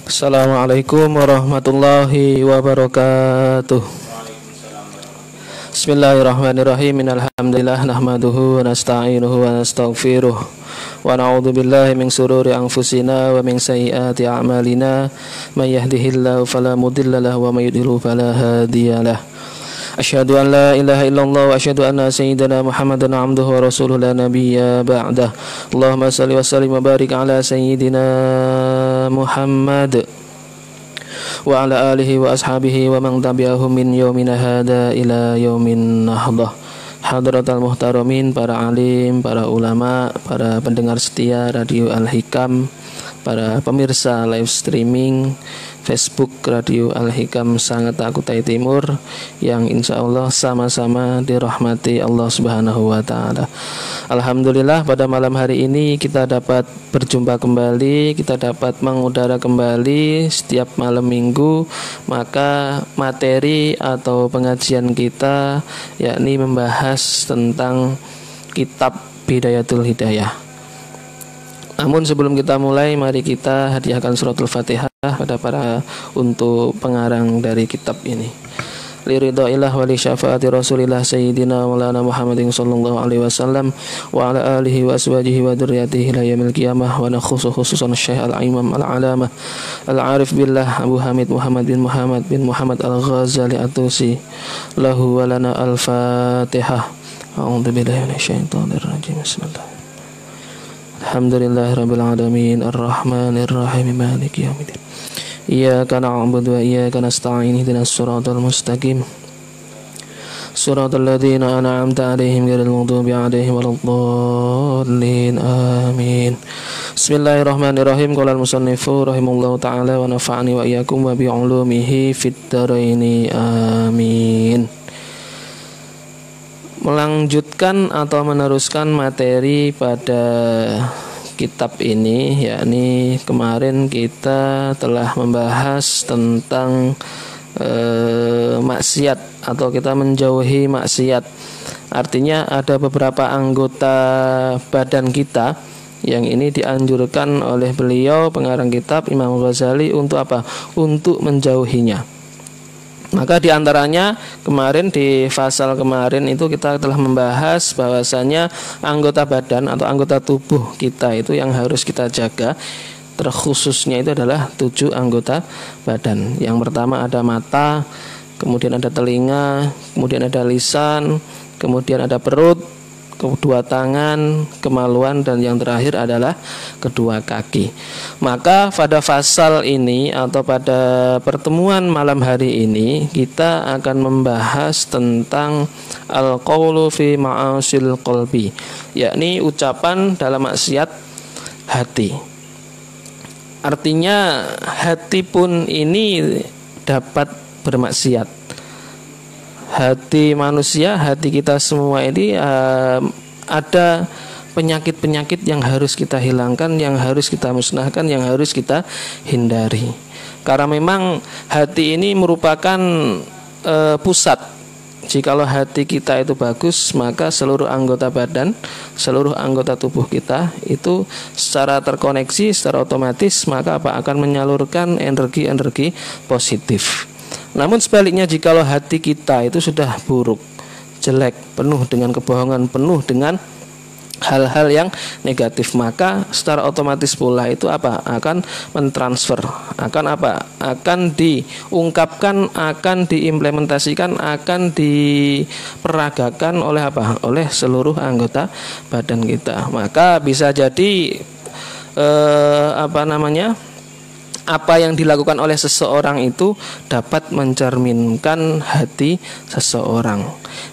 Assalamualaikum warahmatullahi wabarakatuh. Bismillahirrahmanirrahim. Innalhamdulillah nahmaduhu wa nasta'inuhu wa nastaghfiruh wa na'udzu billahi min sururi anfusina wa min sayyiati a'malina. May yahdihillahu fala mudilla lahu wa may yudlil fala hadiyalah. Asyhadu an la ilaha illallah wa asyhadu anna sayyidana Muhammadan abduhu wa rasuluhu la nabiyya ba'dah. Allahumma shalli wa sallim wa barik ala sayyidina Muhammad wa ala alihi wa ashabihi wa man tabi'ahum min yaumina hada ila yaumin nahdah. Hadratal muhtaramin, para alim, para ulama, para pendengar setia Radio Al-Hikam, para pemirsa live streaming Facebook Radio Al-Hikam Sangatta Kutai Timur yang insya Allah sama-sama dirahmati Allah Subhanahu wa Ta'ala. Alhamdulillah, pada malam hari ini kita dapat berjumpa kembali, kita dapat mengudara kembali setiap malam minggu. Maka materi atau pengajian kita yakni membahas tentang kitab Bidayatul Hidayah. Namun sebelum kita mulai, mari kita hadiahkan suratul Fatihah pada untuk pengarang dari kitab ini. Liridhaillah wa li syafaati Rasulillah Sayyidina Maulana Muhammadin sallallahu alaihi wasallam wa ala alihi wa aswajihi wa dzurriyyatihi ila yaumil qiyamah. Wa nakhusu khususan Syekh Al-Imam Al-Alamah Al-Arif billah Abu Hamid Muhammad bin Muhammad Al-Ghazali At-Tusi lahu wa lana al-Fatihah. A'udzu billahi minasyaitonir rajim. Bismillah. Alhamdulillahirabbil alamin arrahmanir rahim maliki yaumiddin. Iyyaka na'budu wa iyyaka nasta'in ihdinas siratal mustaqim. Siratal ladzina an'amta 'alaihim ghairil maghdubi 'alaihim waladdallin. Amin. Bismillahirrahmanirrahim. Qala al-musannifu rahimallahu ta'ala wa nafa'ani wa iyyakum wa bi 'ulumihi fid dharaini. Amin. Melanjutkan atau meneruskan materi pada kitab ini, yakni kemarin kita telah membahas tentang maksiat atau kita menjauhi maksiat. Artinya ada beberapa anggota badan kita yang ini dianjurkan oleh beliau pengarang kitab Imam Ghazali untuk apa? Untuk menjauhinya. Maka diantaranya kemarin di fasal kemarin itu kita telah membahas bahwasanya anggota badan atau anggota tubuh kita itu yang harus kita jaga, terkhususnya itu adalah 7 anggota badan. Yang pertama ada mata, kemudian ada telinga, kemudian ada lisan, kemudian ada perut, kedua tangan, kemaluan, dan yang terakhir adalah kedua kaki. Maka pada fasal ini atau pada pertemuan malam hari ini kita akan membahas tentang al-qaulu fi ma'asil qalbi, yakni ucapan dalam maksiat hati. Artinya hati pun ini dapat bermaksiat. Hati manusia, hati kita semua ini ada penyakit-penyakit yang harus kita hilangkan, yang harus kita musnahkan, yang harus kita hindari. Karena memang hati ini merupakan pusat. Jikalau hati kita itu bagus, maka seluruh anggota badan, seluruh anggota tubuh kita itu secara terkoneksi, secara otomatis maka akan menyalurkan energi-energi positif. Namun sebaliknya, jikalau hati kita itu sudah buruk, jelek, penuh dengan kebohongan, penuh dengan hal-hal yang negatif, maka secara otomatis pula itu akan mentransfer, akan diungkapkan, akan diimplementasikan, akan diperagakan oleh seluruh anggota badan kita. Maka bisa jadi apa yang dilakukan oleh seseorang itu dapat mencerminkan hati seseorang.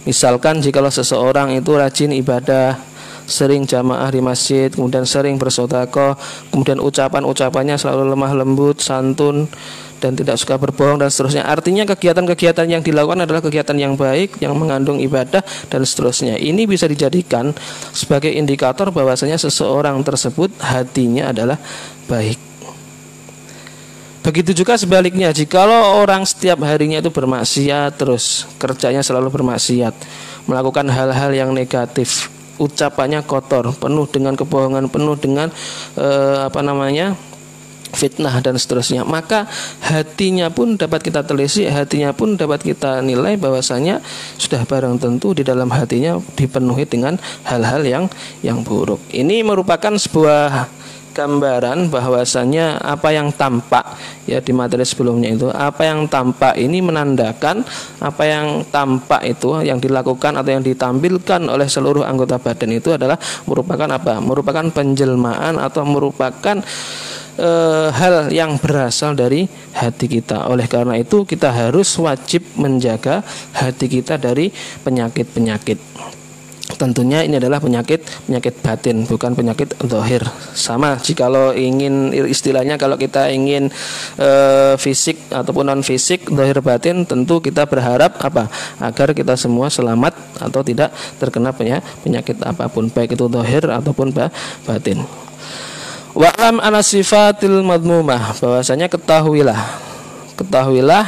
Misalkan jikalau seseorang itu rajin ibadah, sering jamaah di masjid, kemudian sering bersedekah, kemudian ucapan-ucapannya selalu lemah lembut, santun, dan tidak suka berbohong dan seterusnya. Artinya kegiatan-kegiatan yang dilakukan adalah kegiatan yang baik, yang mengandung ibadah dan seterusnya. Ini bisa dijadikan sebagai indikator bahwasanya seseorang tersebut hatinya adalah baik. Begitu juga sebaliknya, jikalau orang setiap harinya itu bermaksiat, terus kerjanya selalu bermaksiat, melakukan hal-hal yang negatif, ucapannya kotor, penuh dengan kebohongan, penuh dengan fitnah dan seterusnya. Maka hatinya pun dapat kita telisik, hatinya pun dapat kita nilai bahwasanya sudah barang tentu di dalam hatinya dipenuhi dengan hal-hal yang buruk. Ini merupakan sebuah gambaran bahwasanya apa yang tampak ya di materi sebelumnya itu, apa yang tampak ini menandakan apa yang tampak itu yang dilakukan atau yang ditampilkan oleh seluruh anggota badan itu adalah merupakan apa? Merupakan penjelmaan atau merupakan hal yang berasal dari hati kita. Oleh karena itu kita harus wajib menjaga hati kita dari penyakit-penyakit. Tentunya ini adalah penyakit batin, bukan penyakit zahir. Sama jikalau ingin istilahnya, kalau kita ingin fisik ataupun non fisik, zahir batin, tentu kita berharap apa? Agar kita semua selamat atau tidak terkena penyakit apapun, baik itu zahir ataupun batin. Wa'lam ana sifatil madmumah, bahwasanya ketahuilah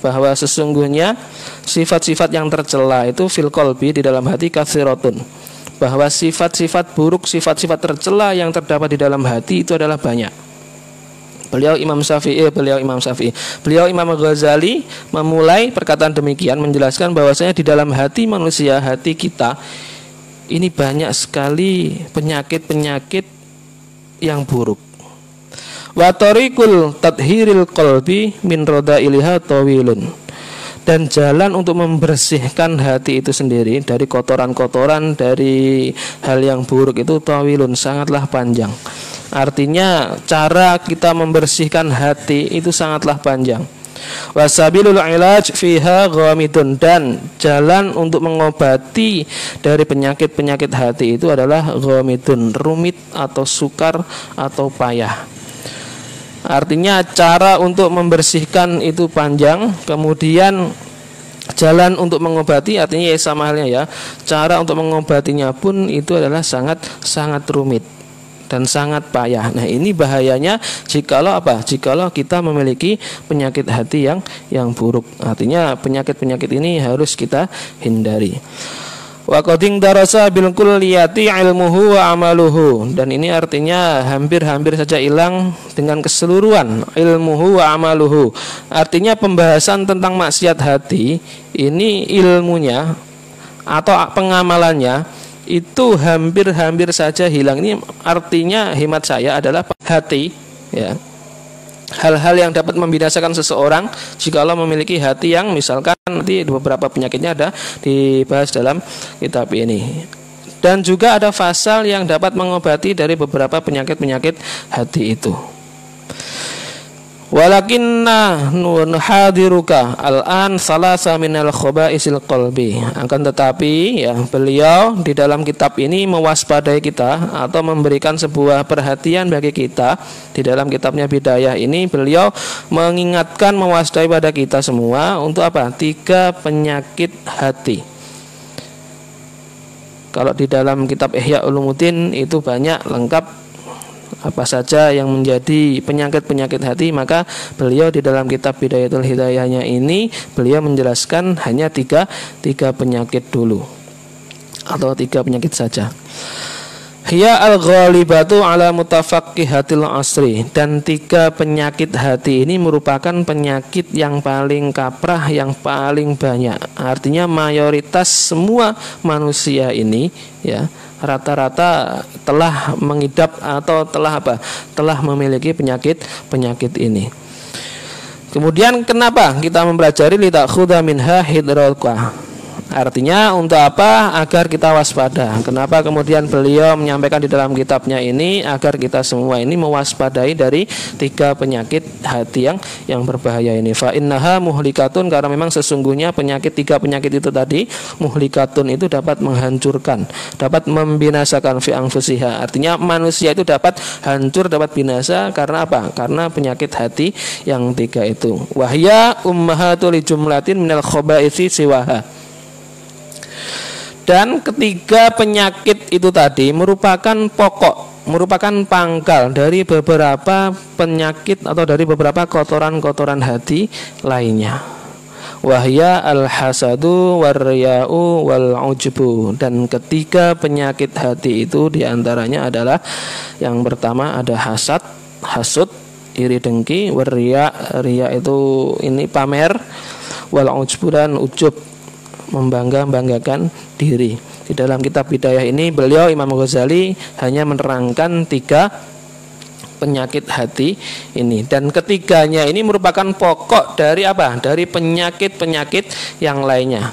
bahwa sesungguhnya sifat-sifat yang tercela itu fil qalbi, di dalam hati, katsiratun, bahwa sifat-sifat buruk, sifat-sifat tercela yang terdapat di dalam hati itu adalah banyak. Beliau Imam Ghazali memulai perkataan demikian menjelaskan bahwasanya di dalam hati manusia, hati kita ini banyak sekali penyakit-penyakit yang buruk. Wa tariqul tadhiril qalbi min radailiha tawilun, dan jalan untuk membersihkan hati itu sendiri dari kotoran-kotoran, dari hal yang buruk itu tawilun, sangatlah panjang. Artinya cara kita membersihkan hati itu sangatlah panjang. Wasabilul ilaj fiha ghamidun, dan jalan untuk mengobati dari penyakit-penyakit hati itu adalah ghamidun, rumit atau sukar atau payah. Artinya cara untuk membersihkan itu panjang, kemudian jalan untuk mengobati artinya ya sama halnya ya. Cara untuk mengobatinya pun itu adalah sangat rumit dan sangat payah. Nah, ini bahayanya jikalau kita memiliki penyakit hati yang buruk. Artinya penyakit-penyakit ini harus kita hindari. Wa qading darasa bil kulliyati ilmuhu wa amaluhu, dan ini artinya hampir saja hilang dengan keseluruhan ilmuhu wa amaluhu. Artinya pembahasan tentang maksiat hati ini ilmunya atau pengamalannya itu hampir saja hilang. Ini artinya hemat saya adalah hati ya. Hal-hal yang dapat membinasakan seseorang jikalau memiliki hati yang misalkan nanti beberapa penyakitnya ada dibahas dalam kitab ini. Dan juga ada fasal yang dapat mengobati dari beberapa penyakit-penyakit hati itu. Walakinna nuhadiruka al-an salasa minal khaba'isil qalbi. Akan tetapi ya, beliau di dalam kitab ini mewaspadai kita atau memberikan sebuah perhatian bagi kita. Di dalam kitabnya Bidayah ini beliau mengingatkan, mewaspadai pada kita semua untuk apa? 3 penyakit hati. Kalau di dalam kitab Ihya Ulumuddin itu banyak lengkap apa saja yang menjadi penyakit-penyakit hati, maka beliau di dalam kitab Bidayatul Hidayahnya ini beliau menjelaskan hanya tiga penyakit dulu atau 3 penyakit saja. Hiya al-ghalibatu ala mutafaqqihatil asri, dan 3 penyakit hati ini merupakan penyakit yang paling kaprah, yang paling banyak. Artinya mayoritas semua manusia ini ya rata-rata telah mengidap atau telah memiliki penyakit ini. Kemudian kenapa kita mempelajari litakhudha minha hidraka? Artinya untuk apa? Agar kita waspada. Kenapa kemudian beliau menyampaikan di dalam kitabnya ini agar kita semua ini mewaspadai dari 3 penyakit hati yang berbahaya ini. Fa innaha muhlikatun, karena memang sesungguhnya 3 penyakit itu tadi, muhlikatun itu dapat menghancurkan, dapat membinasakan fi anfusiha. Artinya manusia itu dapat hancur, dapat binasa karena apa? Karena penyakit hati yang 3 itu. Wahya ummahatul jumlatin minal khaba'itsi siwaha. Dan ketiga penyakit itu tadi merupakan pokok, merupakan pangkal dari beberapa penyakit atau dari beberapa kotoran-kotoran hati lainnya. Wahya al-hasadu war-riya'u wal-ujbu. Dan ketiga penyakit hati itu diantaranya adalah yang pertama ada hasud, iri dengki, riya itu ini pamer, wal ujub dan ujub membanggakan diri. Di dalam kitab Bidayah ini beliau Imam Ghazali hanya menerangkan 3 penyakit hati ini, dan ketiganya ini merupakan pokok dari apa? Dari penyakit-penyakit yang lainnya.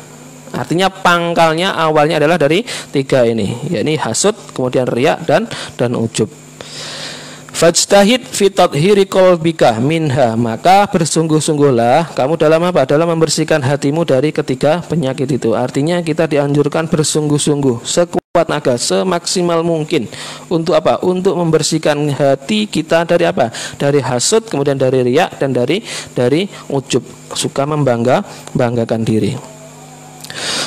Artinya pangkalnya awalnya adalah dari 3 ini, yakni hasud, kemudian riya dan ujub. Fajtahid fi tathhiri qalbika minha, maka bersungguh-sungguhlah kamu dalam apa? Dalam membersihkan hatimu dari ketiga penyakit itu. Artinya kita dianjurkan bersungguh-sungguh, sekuat naga, semaksimal mungkin untuk apa? Untuk membersihkan hati kita dari apa? Dari hasud, kemudian dari riya dan dari ujub, suka membanggakan diri.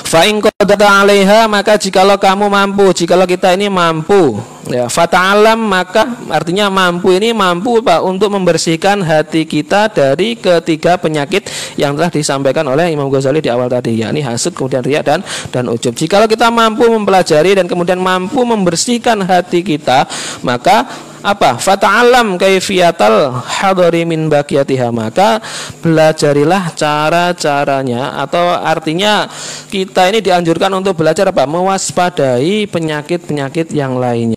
Fa'in qadarta 'alaiha, maka jikalau kamu mampu, jikalau kita ini mampu, ya, fata'alam, maka artinya mampu ini mampu Pak untuk membersihkan hati kita dari ketiga penyakit yang telah disampaikan oleh Imam Ghazali di awal tadi, yakni hasud, kemudian riya dan ujub. Jikalau kita mampu mempelajari dan kemudian mampu membersihkan hati kita, maka apa? Fata'alam kaifiyatal hadari min baqiyatiha, maka belajarilah cara-caranya, atau artinya kita ini dianjurkan untuk belajar apa? Mewaspadai penyakit-penyakit yang lainnya.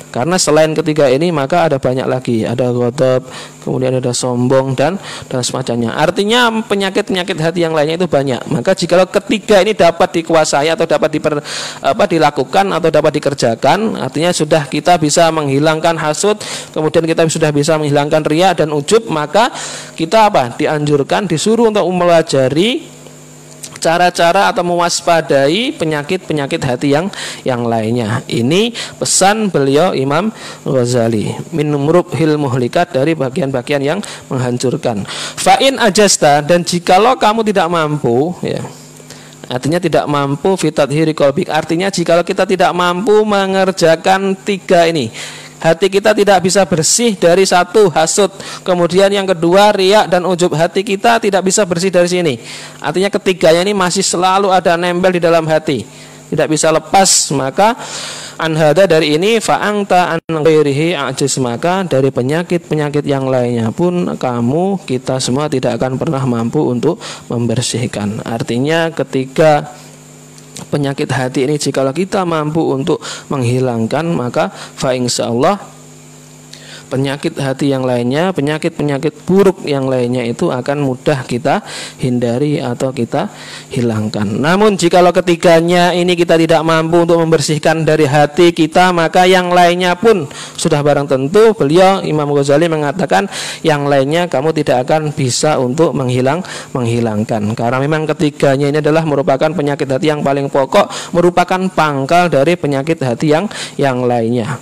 Karena selain ketiga ini maka ada banyak lagi, ada ghadab, kemudian ada sombong dan semacamnya. Artinya penyakit-penyakit hati yang lainnya itu banyak. Maka jikalau ketiga ini dapat dikuasai atau dapat dilakukan atau dapat dikerjakan, artinya sudah kita bisa menghilangkan hasud, kemudian kita sudah bisa menghilangkan riya dan ujub, maka kita apa? Dianjurkan, disuruh untuk mempelajari cara-cara atau mewaspadai penyakit-penyakit hati yang lainnya. Ini pesan beliau Imam Ghazali min murubhil muhlikat, dari bagian-bagian yang menghancurkan. Fa'in ajasta, dan jikalau kamu tidak mampu, ya, artinya tidak mampu fitathiri qalbik, artinya jikalau kita tidak mampu mengerjakan 3 ini, hati kita tidak bisa bersih dari 1 hasud, kemudian yang kedua riya dan ujub, hati kita tidak bisa bersih dari sini. Artinya ketiganya ini masih selalu ada nempel di dalam hati, tidak bisa lepas. Maka anhada, dari ini fa'angta an ghairihi ajiz, maka dari penyakit-penyakit yang lainnya pun kita semua tidak akan pernah mampu untuk membersihkan. Artinya ketika penyakit hati ini jikalau kita mampu untuk menghilangkan, maka fa insyaallah penyakit hati yang lainnya, penyakit-penyakit buruk yang lainnya itu akan mudah kita hindari atau kita hilangkan. Namun jikalau ketiganya ini kita tidak mampu untuk membersihkan dari hati kita, maka yang lainnya pun sudah barang tentu beliau Imam Ghazali mengatakan yang lainnya kamu tidak akan bisa untuk menghilangkan. Karena memang ketiganya ini adalah merupakan penyakit hati yang paling pokok, merupakan pangkal dari penyakit hati yang lainnya.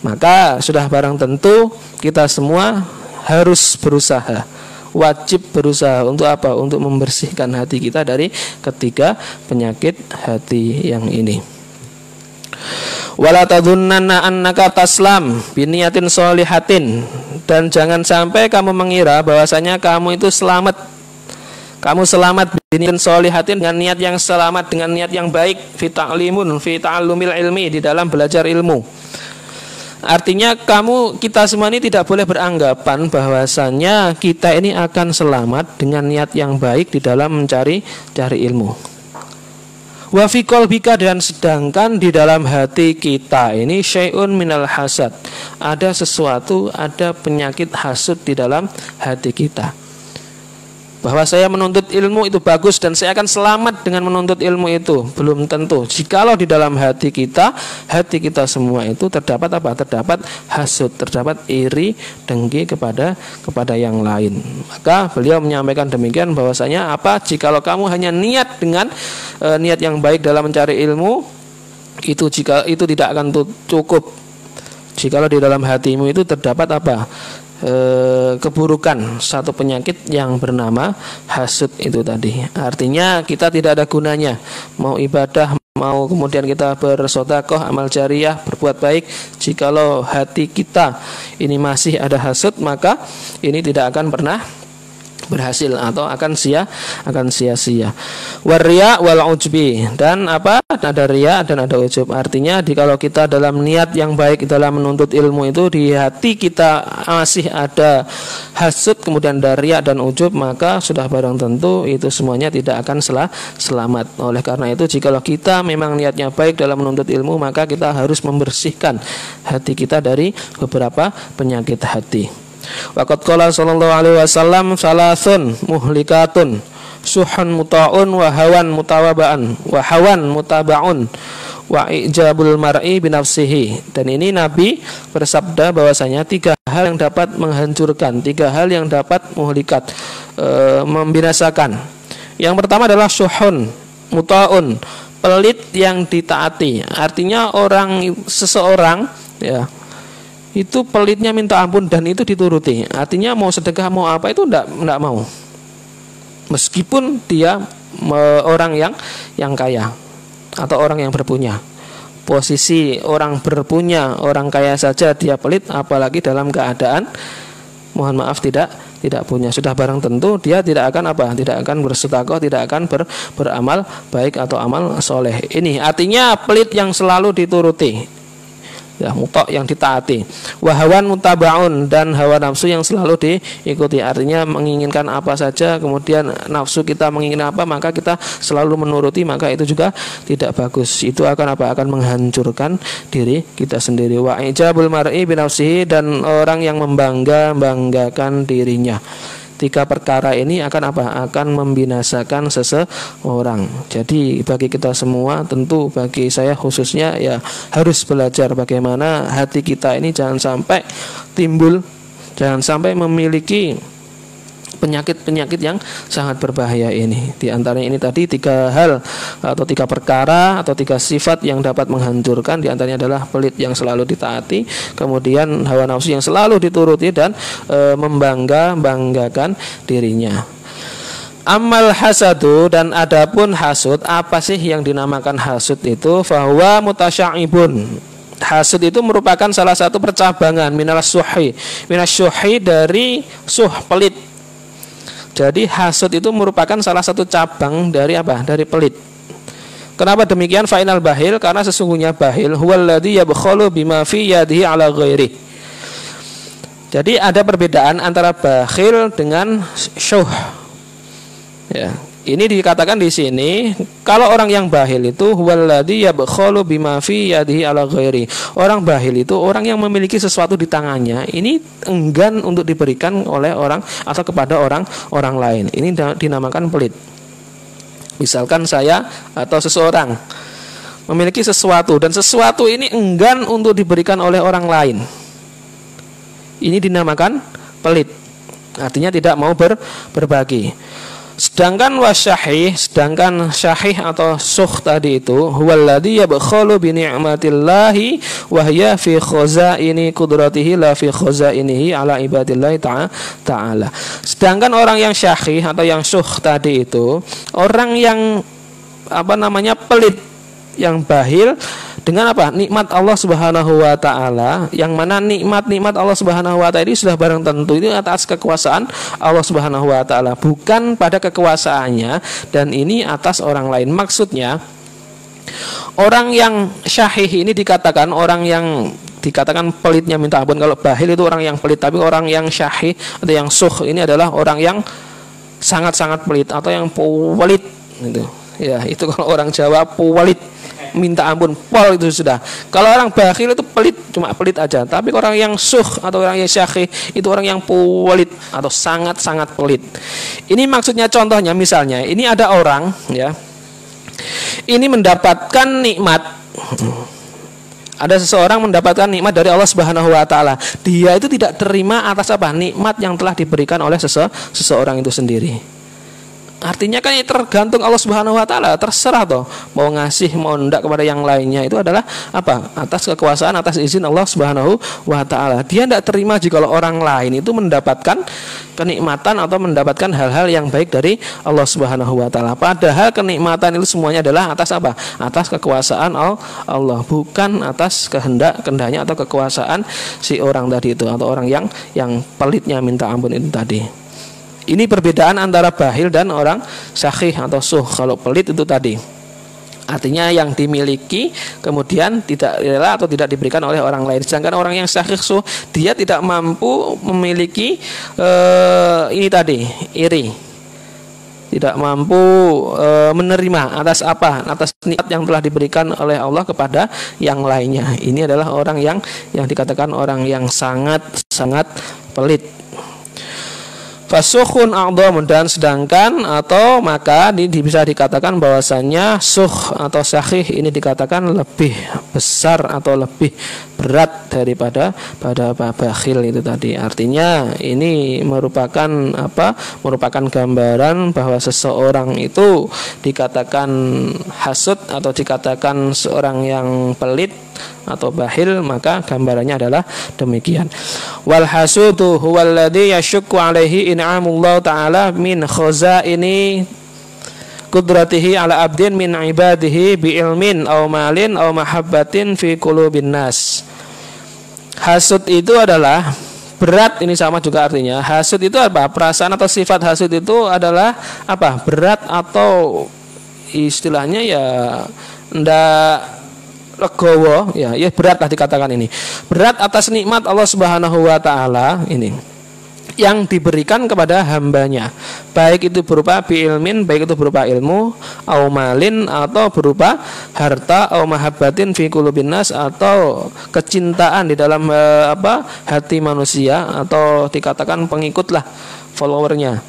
Maka sudah barang tentu kita semua harus berusaha, wajib berusaha untuk apa? Untuk membersihkan hati kita dari ketiga penyakit hati yang ini. Wala tadhunnanna annaka taslam biniyatin sholihatin, dan jangan sampai kamu mengira bahwasanya kamu itu selamat. Kamu selamat biniyatin sholihatin, dengan niat yang selamat, dengan niat yang baik, fi ta'allumil ilmi, di dalam belajar ilmu. Artinya kita semua ini tidak boleh beranggapan bahwasanya kita ini akan selamat dengan niat yang baik di dalam cari ilmu. Wa fi qalbika, dan sedangkan di dalam hati kita ini syai'un minal hasad, ada sesuatu, ada penyakit hasud di dalam hati kita. Bahwa saya menuntut ilmu itu bagus dan saya akan selamat dengan menuntut ilmu itu, belum tentu. Jikalau di dalam hati kita semua itu terdapat apa? Terdapat hasud, terdapat iri, dengki kepada yang lain. Maka beliau menyampaikan demikian bahwasanya apa? Jikalau kamu hanya niat dengan niat yang baik dalam mencari ilmu, itu tidak akan cukup. Jikalau di dalam hatimu itu terdapat apa? Keburukan, satu penyakit yang bernama hasud itu tadi. Artinya kita tidak ada gunanya mau ibadah, mau kemudian kita bersedekah, amal jariah, berbuat baik, jikalau hati kita ini masih ada hasud, maka ini tidak akan pernah berhasil atau akan sia-sia. Waria wal ujbi, dan apa? Ada riya dan ada ujub. Artinya kalau kita dalam niat yang baik dalam menuntut ilmu itu di hati kita masih ada hasud, kemudian ada riya dan ujub, maka sudah barang tentu itu semuanya tidak akan selamat. Oleh karena itu jikalau kita memang niatnya baik dalam menuntut ilmu, maka kita harus membersihkan hati kita dari beberapa penyakit hati. Waqad qala sallallahu alaihi wasallam salasun muhlikatun suhun muta'un wa hawan mutaba'un wa ijabul mar'i binafsihi. Dan ini Nabi bersabda bahwasanya 3 hal yang dapat menghancurkan, 3 hal yang dapat muhlikat, membinasakan. Yang pertama adalah suhun muta'un, pelit yang ditaati. Artinya seseorang ya itu pelitnya minta ampun dan itu dituruti. Artinya mau sedekah mau apa itu enggak mau. Meskipun dia orang yang kaya atau orang yang berpunya. Posisi orang berpunya, orang kaya saja dia pelit, apalagi dalam keadaan mohon maaf tidak punya. Sudah barang tentu dia tidak akan tidak akan bersedekah, tidak akan beramal baik atau amal soleh. Ini artinya pelit yang selalu dituruti, ya, mutok yang ditaati. Wahawan mutabaun, dan hawa nafsu yang selalu diikuti. Artinya menginginkan apa saja, kemudian nafsu kita menginginkan apa, maka kita selalu menuruti, maka itu juga tidak bagus. Itu akan akan menghancurkan diri kita sendiri. Wa ijabul mar'i binafsihi, dan orang yang membanggakan dirinya. 3 perkara ini akan membinasakan seseorang. Jadi bagi kita semua, tentu bagi saya khususnya, ya harus belajar bagaimana hati kita ini jangan sampai timbul, jangan sampai memiliki penyakit-penyakit yang sangat berbahaya ini. Di antaranya ini tadi 3 hal atau 3 perkara atau 3 sifat yang dapat menghancurkan. Di antaranya adalah pelit yang selalu ditaati, kemudian hawa nafsu yang selalu dituruti, dan membanggakan dirinya. Amal hasadu, dan adapun hasud, apa sih yang dinamakan hasud itu? Fahuwa mutasya'ibun. Hasud itu merupakan salah satu percabangan minasyuhi, dari pelit. Jadi hasud itu merupakan salah satu cabang dari Dari pelit. Kenapa demikian? Fa'inal bahil, karena sesungguhnya bahil huwallazi yabkhalu bima fi yadihi ala ghairi. Jadi ada perbedaan antara bakhil dengan syuh. Ya, ini dikatakan di sini kalau orang yang bahil itu huwallazi yabkhalu bima fi yadihi ala ghairi. Orang bahil itu orang yang memiliki sesuatu di tangannya, ini enggan untuk diberikan oleh orang atau kepada orang lain. Ini dinamakan pelit. Misalkan saya atau seseorang memiliki sesuatu, dan sesuatu ini enggan untuk diberikan oleh orang lain. Ini dinamakan pelit. Artinya tidak mau berbagi. Sedangkan syahih atau suh tadi itu huwallazi yabkhalu bi ni'matillahi wa hiya fi khazaini qudratihi la fi khazainihi ala ibadillahi ta'ala. Sedangkan orang yang syahih atau yang suh tadi itu orang yang pelit, yang bahil dengan nikmat Allah Subhanahu wa taala, yang mana nikmat Allah Subhanahu wa taala ini sudah barang tentu itu atas kekuasaan Allah Subhanahu wa taala, bukan pada kekuasaannya, dan ini atas orang lain. Maksudnya orang yang syahih ini dikatakan pelitnya minta ampun. Kalau bahil itu orang yang pelit, tapi orang yang syahih atau yang suh ini adalah orang yang sangat-sangat pelit atau yang pelit gitu. Ya, itu kalau orang Jawa pelit, minta ampun, pol itu sudah. Kalau orang bakhil itu pelit, cuma pelit aja. Tapi orang yang suh atau orang yang syahih itu orang yang pelit atau sangat-sangat pelit. Ini maksudnya, contohnya misalnya, ini ada orang ya, ini mendapatkan nikmat. Ada seseorang mendapatkan nikmat dari Allah Subhanahu wa taala. Dia itu tidak terima atas nikmat yang telah diberikan oleh seseorang itu sendiri. Artinya kan ini tergantung Allah Subhanahu wa taala, terserah toh mau ngasih mau ndak kepada yang lainnya, itu adalah atas kekuasaan, atas izin Allah Subhanahu wa taala. Dia tidak terima jika orang lain itu mendapatkan kenikmatan atau mendapatkan hal-hal yang baik dari Allah Subhanahu wa taala. Padahal kenikmatan itu semuanya adalah atas atas kekuasaan Allah, bukan atas kehendaknya atau kekuasaan si orang tadi itu, atau orang yang pelitnya minta ampun itu tadi. Ini perbedaan antara bakhil dan orang sakhih atau suh. Kalau pelit itu tadi, artinya yang dimiliki kemudian tidak rela atau tidak diberikan oleh orang lain. Sedangkan orang yang sakhih suh, dia tidak mampu memiliki ini tadi, iri. Tidak mampu menerima atas nikmat yang telah diberikan oleh Allah kepada yang lainnya. Ini adalah orang yang dikatakan orang yang sangat pelit. Fasukhun a'dhamun, dan sedangkan atau maka bisa dikatakan bahwasanya suh atau sakhih ini dikatakan lebih besar atau lebih berat daripada bakhil itu tadi. Artinya ini merupakan gambaran bahwa seseorang itu dikatakan hasud atau dikatakan seorang yang pelit atau bakhil, maka gambarannya adalah demikian. Wal hasudu huwal ladzi yashukku alaihi in'amullah ta'ala min khazaini qudratihi ala abdin min ibadihi bi ilmin aw malin aw mahabbatin fi qulubin nas. Hasud itu adalah berat, ini sama juga artinya. Hasud itu apa? Perasaan atau sifat hasud itu adalah apa? Berat atau istilahnya ya ndak legowo, ya berat lah dikatakan ini. Berat atas nikmat Allah Subhanahu wa taala ini yang diberikan kepada hambanya, baik itu berupa biilmin, baik itu berupa ilmu, au malin atau berupa harta, au mahabbatin fi qulubin nas atau kecintaan di dalam hati manusia, atau dikatakan pengikut lah, followernya.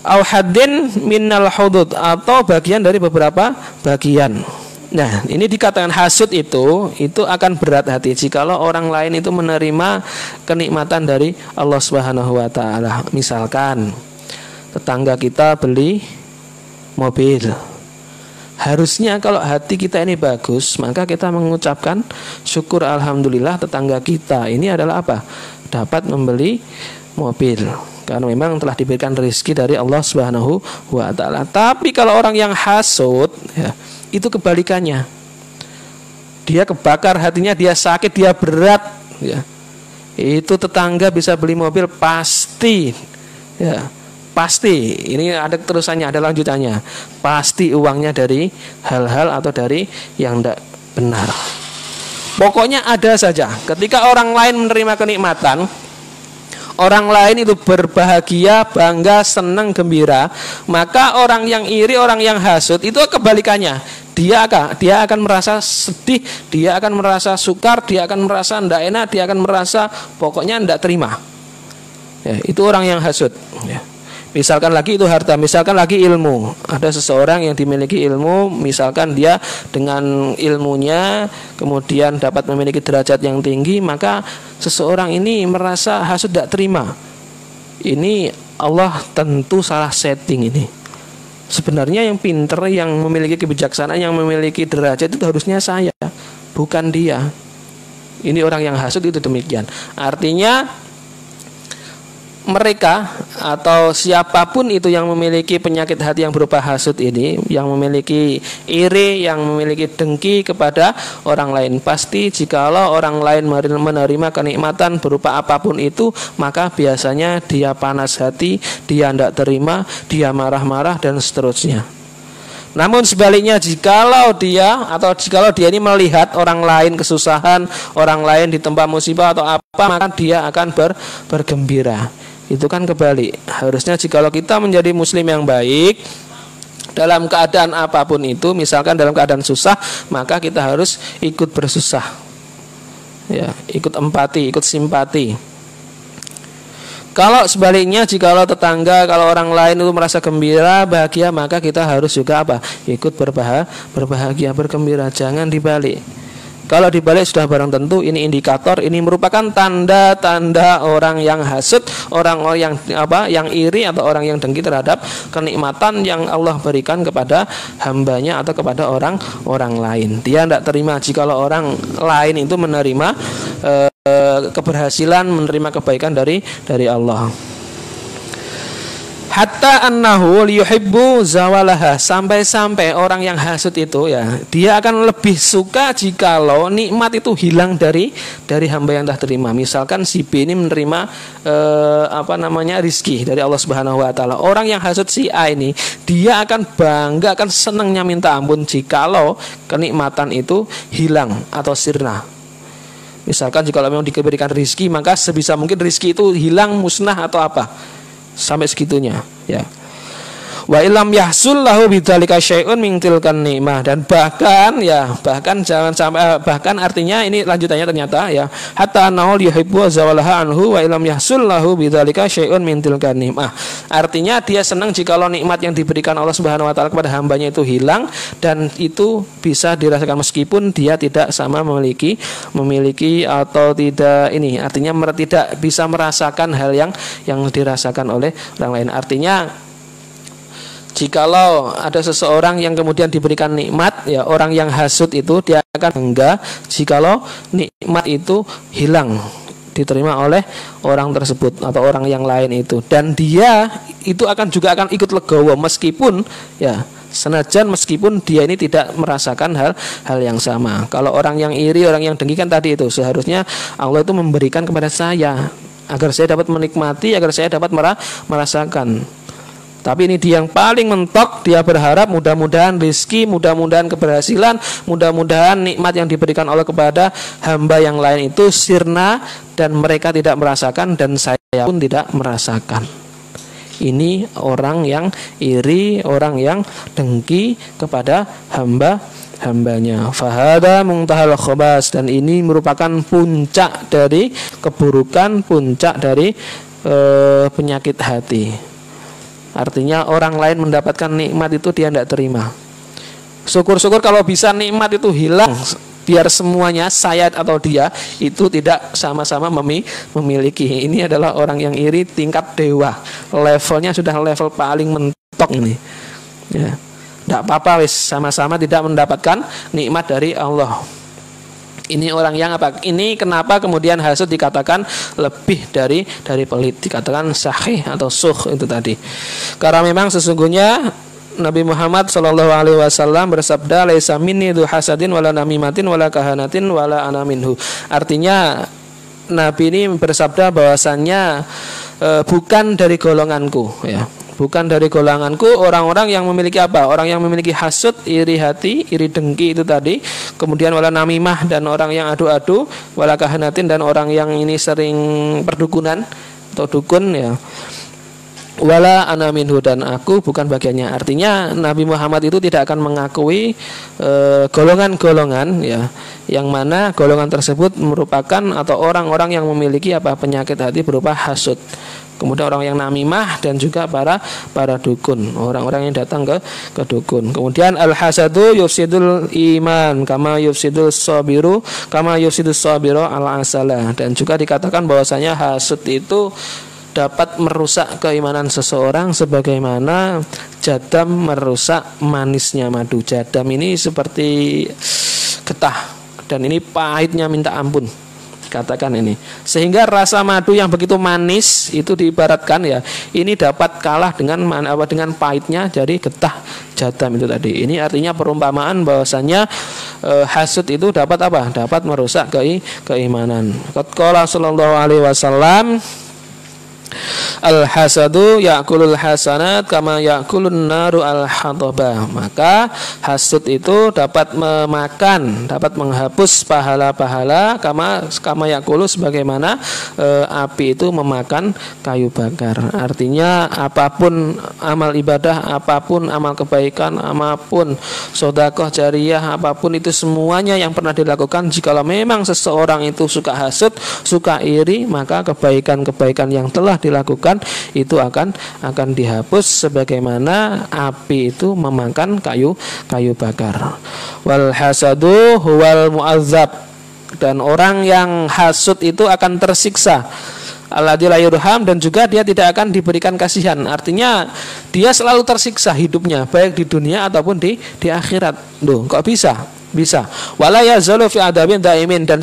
Au haddin minal hudud atau bagian dari beberapa bagian. Nah, ini dikatakan hasud itu akan berat hati jikalau orang lain itu menerima kenikmatan dari Allah Subhanahu wa taala. Misalkan tetangga kita beli mobil. Harusnya kalau hati kita ini bagus, maka kita mengucapkan syukur alhamdulillah tetangga kita ini adalah apa? Dapat membeli mobil. Karena memang telah diberikan rezeki dari Allah Subhanahu wa taala. Tapi kalau orang yang hasud, ya, itu kebalikannya. Dia kebakar hatinya, dia sakit, dia berat, ya. Itu tetangga bisa beli mobil pasti, ya, pasti. Ini ada terusannya, ada lanjutannya. Pasti uangnya dari hal-hal atau dari yang tidak benar. Pokoknya ada saja. Ketika orang lain menerima kenikmatan, orang lain itu berbahagia, bangga, senang, gembira, maka orang yang iri, orang yang hasud itu kebalikannya. Dia akan merasa sedih, dia akan merasa sukar, dia akan merasa tidak enak, dia akan merasa pokoknya tidak terima. Ya, itu orang yang hasud. Ya. Misalkan lagi itu harta, misalkan lagi ilmu. Ada seseorang yang dimiliki ilmu, misalkan dia dengan ilmunya kemudian dapat memiliki derajat yang tinggi, maka seseorang ini merasa hasud tidak terima. Ini Allah tentu salah setting ini. Sebenarnya yang pinter, yang memiliki kebijaksanaan, yang memiliki derajat itu harusnya saya, bukan dia. Ini orang yang hasud itu demikian. Artinya mereka atau siapapun itu yang memiliki penyakit hati yang berupa hasud ini, yang memiliki iri, yang memiliki dengki kepada orang lain, pasti jikalau orang lain menerima kenikmatan berupa apapun itu, maka biasanya dia panas hati, dia tidak terima, dia marah-marah dan seterusnya. Namun sebaliknya, jikalau dia ini melihat orang lain kesusahan, orang lain ditempa musibah atau apa, maka dia akan bergembira. Itu kan kebalik. Harusnya jikalau kita menjadi muslim yang baik dalam keadaan apapun itu, misalkan dalam keadaan susah, maka kita harus ikut bersusah, ya, ikut empati, ikut simpati. Kalau sebaliknya, jikalau tetangga, kalau orang lain itu merasa gembira, bahagia, maka kita harus juga apa? Ikut berbahagia, bergembira. Jangan dibalik. Kalau dibalik sudah barang tentu ini indikator, ini merupakan tanda-tanda orang yang hasud, orang yang iri atau orang yang dengki terhadap kenikmatan yang Allah berikan kepada hambanya atau kepada orang lain. Dia tidak terima jikalau orang lain itu menerima keberhasilan, menerima kebaikan dari Allah. Hatta annahu liyuhibbu zawalaha, sampai-sampai orang yang hasud itu ya, dia akan lebih suka jikalau nikmat itu hilang dari hamba yang telah terima. Misalkan si B ini menerima rizki dari Allah Subhanahu wa taala. Orang yang hasud si A ini, dia akan bangga, akan senangnya minta ampun jikalau kenikmatan itu hilang atau sirna. Misalkan jika memang diberikan rizki, maka sebisa mungkin rizki itu hilang, musnah atau apa, sampai segitunya ya. Wa illam yahsul lahu bidzalika syai'un min tilkan nikmah, dan bahkan jangan sampai bahkan artinya ini lanjutannya ternyata ya, hatta annahu yuhibbu zawalaha anhu wa illam yahsul lahu bidzalika syai'un min tilkan nikmah. Artinya dia senang jikalau nikmat yang diberikan Allah Subhanahu wa taala kepada hambanya itu hilang, dan itu bisa dirasakan meskipun dia tidak sama memiliki atau tidak ini, artinya tidak bisa merasakan hal yang dirasakan oleh orang lain. Artinya jikalau ada seseorang yang kemudian diberikan nikmat ya, orang yang hasud itu dia akan bangga jikalau nikmat itu hilang, diterima oleh orang tersebut atau orang yang lain itu, dan dia itu juga akan ikut legowo meskipun ya, meskipun dia ini tidak merasakan hal yang sama. Kalau orang yang iri, orang yang dengki kan tadi itu, seharusnya Allah itu memberikan kepada saya agar saya dapat menikmati, agar saya dapat merasakan. Tapi ini dia yang paling mentok, dia berharap mudah-mudahan rezeki, mudah-mudahan keberhasilan, mudah-mudahan nikmat yang diberikan Allah kepada hamba yang lain itu sirna dan mereka tidak merasakan dan saya pun tidak merasakan. Ini orang yang iri, orang yang dengki kepada hambanya. Fahada muntahal khobas, dan ini merupakan puncak dari keburukan, puncak dari penyakit hati. Artinya orang lain mendapatkan nikmat itu dia tidak terima. Syukur-syukur kalau bisa nikmat itu hilang, biar semuanya saya atau dia itu tidak sama-sama memiliki. Ini adalah orang yang iri tingkat dewa, levelnya sudah level paling mentok ini ya. Tidak apa-apa wis, sama-sama tidak mendapatkan nikmat dari Allah. Ini orang yang apa? Ini kenapa kemudian hasud dikatakan lebih dari pelit, dikatakan sahih atau suh itu tadi. Karena memang sesungguhnya Nabi Muhammad SAW bersabda, laisa minni dzu hasadin wala namimatin wala kahanatin wala ana minhu. Artinya Nabi ini bersabda bahwasannya bukan dari golonganku ya. Bukan dari golonganku orang-orang yang memiliki apa? Orang yang memiliki hasud, iri hati, iri dengki itu tadi. Kemudian wala namimah, dan orang yang adu-adu, wala kahanatin, dan orang yang ini sering perdukunan atau dukun ya. Wala ana minhu, dan aku bukan bagiannya. Artinya Nabi Muhammad itu tidak akan mengakui golongan-golongan ya, yang mana golongan tersebut merupakan atau orang-orang yang memiliki apa? Penyakit hati berupa hasud. Kemudian orang yang namimah, dan juga para dukun, orang-orang yang datang ke dukun. Kemudian al-hasadu yufsidul iman kama yufsidul sabiru kama yufsidus sabiru al-asala. Dan juga dikatakan bahwasanya hasud itu dapat merusak keimanan seseorang sebagaimana jadam merusak manisnya madu. Jadam ini seperti getah, dan ini pahitnya minta ampun, katakan ini. Sehingga rasa madu yang begitu manis itu diibaratkan ya, ini dapat kalah dengan pahitnya dari getah jadam itu tadi. Ini artinya perumpamaan bahwasanya hasud itu dapat apa? Dapat merusak keimanan. Qala sallallahu alaihi wasallam, al-hasadu ya'kulul hasanat kama ya'kulun naru al-hatabah. Maka hasud itu dapat memakan, dapat menghapus pahala-pahala kama ya'kulu, sebagaimana api itu memakan kayu bakar. Artinya apapun amal ibadah, apapun amal kebaikan, apapun sedekah jariyah, apapun itu semuanya yang pernah dilakukan, jikalau memang seseorang itu suka hasud, suka iri, maka kebaikan-kebaikan yang telah dilakukan itu akan dihapus sebagaimana api itu memakan kayu bakar. Wal hasadu huwal mu'azzab, dan orang yang hasud itu akan tersiksa. Alladzi la yurham, dan juga dia tidak akan diberikan kasihan. Artinya dia selalu tersiksa hidupnya, baik di dunia ataupun di akhirat. Loh, kok bisa? bisa. Wala yazalu fi adabin daimin, dan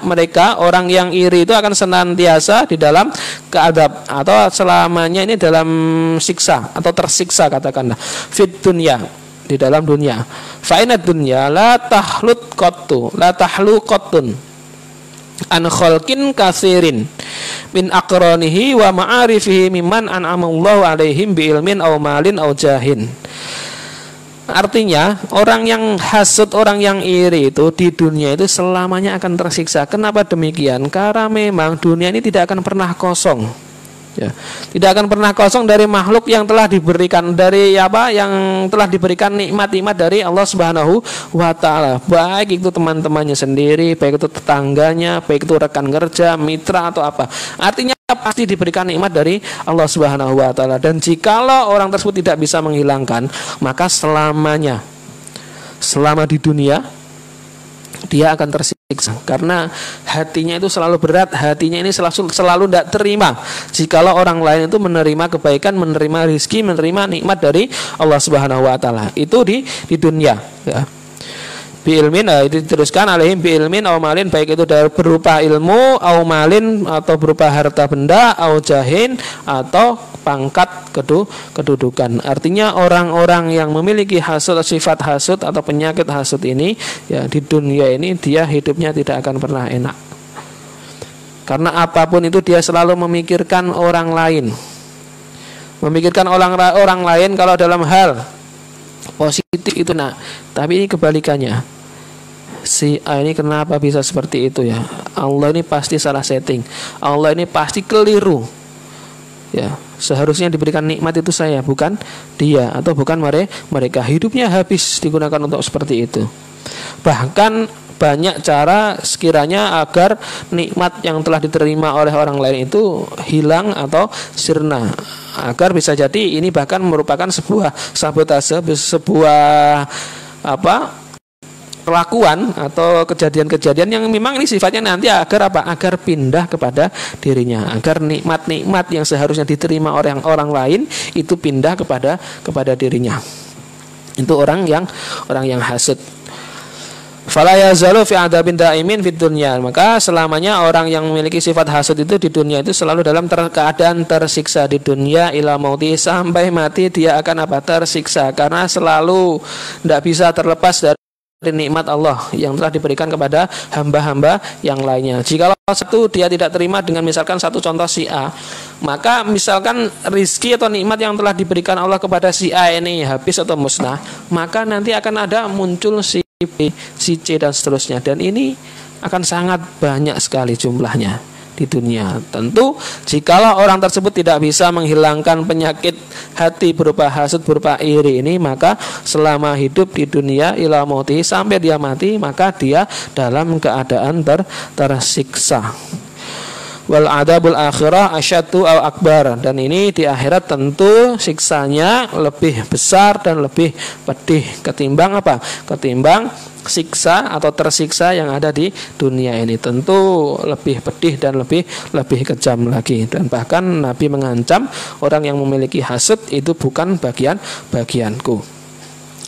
mereka orang yang iri itu akan senantiasa di dalam keadab atau selamanya ini dalam siksa atau tersiksa katakanlah fit dunya, di dalam dunia. Fa inad dunya la tahlu qattun an khalqin katsirin min aqranihi wa ma'arifihi mimman an'amallahu alaihim bi ilmin aw malin aw jahin. Artinya orang yang hasud, orang yang iri itu di dunia itu selamanya akan tersiksa. Kenapa demikian? Karena memang dunia ini tidak akan pernah kosong. Ya, tidak akan pernah kosong dari makhluk yang telah diberikan yang telah diberikan nikmat-nikmat dari Allah Subhanahu wa taala. Baik itu teman-temannya sendiri, baik itu tetangganya, baik itu rekan kerja, mitra atau apa. Artinya pasti diberikan nikmat dari Allah Subhanahu wa taala, dan jikalau orang tersebut tidak bisa menghilangkan, maka selama di dunia dia akan tersiksa karena hatinya itu selalu berat, hatinya ini selalu tidak terima jikalau orang lain itu menerima kebaikan, menerima rizki, menerima nikmat dari Allah Subhanahu wa taala. Itu di dunia, ya. Bi ilmin, itu diteruskan alaihim bi ilmin aw malin, baik itu dari berupa ilmu, aw malin atau berupa harta benda, aw jahin atau pangkat kedudukan. Artinya orang-orang yang memiliki hasud, sifat hasud atau penyakit hasud ini, ya, di dunia ini dia hidupnya tidak akan pernah enak. Karena apapun itu dia selalu memikirkan orang lain. Memikirkan orang lain kalau dalam hal positif itu, tapi ini kebalikannya. Si A ini kenapa bisa seperti itu, ya? Allah ini pasti salah setting. Allah ini pasti keliru. Ya, seharusnya diberikan nikmat itu saya, bukan dia, atau bukan mereka. Hidupnya habis digunakan untuk seperti itu. Bahkan banyak cara sekiranya agar nikmat yang telah diterima oleh orang lain itu hilang atau sirna, agar bisa jadi ini bahkan merupakan sebuah sabotase, sebuah perlakuan atau kejadian-kejadian yang memang ini sifatnya nanti agar agar pindah kepada dirinya, agar nikmat-nikmat yang seharusnya diterima oleh orang lain itu pindah kepada dirinya. Itu orang yang hasud. Fala yazalu fi adabin daimin fid dunya, maka selamanya orang yang memiliki sifat hasud itu di dunia itu selalu dalam keadaan tersiksa di dunia ila mauti, sampai mati dia akan tersiksa, karena selalu tidak bisa terlepas dari nikmat Allah yang telah diberikan kepada hamba-hamba yang lainnya. Jika satu dia tidak terima dengan misalkan satu contoh si A, maka misalkan rizki atau nikmat yang telah diberikan Allah kepada si A ini habis atau musnah, maka nanti akan ada muncul si B, si C dan seterusnya, dan ini akan sangat banyak sekali jumlahnya di dunia. Tentu jikalau orang tersebut tidak bisa menghilangkan penyakit hati berupa hasud, berupa iri ini, maka selama hidup di dunia ila mauti, sampai dia mati, maka dia dalam keadaan tersiksa. Wal adabul akhirah asyaddu au akbar, dan ini di akhirat tentu siksanya lebih besar dan lebih pedih ketimbang ketimbang siksa atau tersiksa yang ada di dunia ini. Tentu lebih pedih dan lebih kejam lagi, dan bahkan Nabi mengancam orang yang memiliki hasud itu bukan bagianku.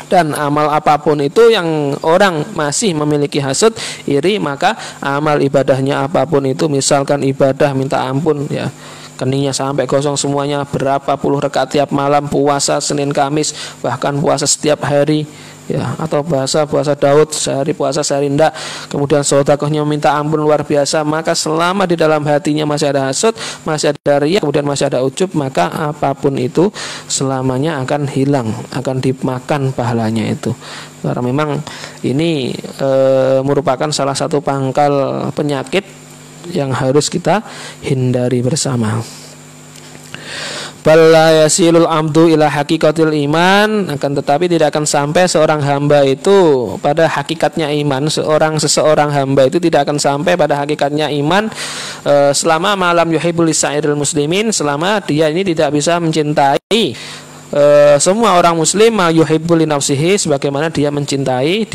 Dan amal apapun itu yang orang masih memiliki hasud, iri, maka amal ibadahnya apapun itu, misalkan ibadah minta ampun, ya, keningnya sampai gosong semuanya, berapa puluh rakaat tiap malam, puasa Senin Kamis, bahkan puasa setiap hari, ya, atau puasa Daud, sehari puasa sehari enggak, kemudian sedekahnya meminta ampun luar biasa, maka selama di dalam hatinya masih ada hasud, masih ada riya, kemudian masih ada ujub, maka apapun itu selamanya akan hilang, akan dimakan pahalanya itu. Karena memang ini merupakan salah satu pangkal penyakit yang harus kita hindari bersama. Bala yasilul amdu ila hakikatil iman, akan tetapi tidak akan sampai seorang hamba itu pada hakikatnya iman. Seseorang hamba itu tidak akan sampai pada hakikatnya iman selama malam yuhibbul lisairil muslimin, selama dia ini tidak bisa mencintai semua orang muslim yuhibbul li nafsihi, sebagaimana dia mencintai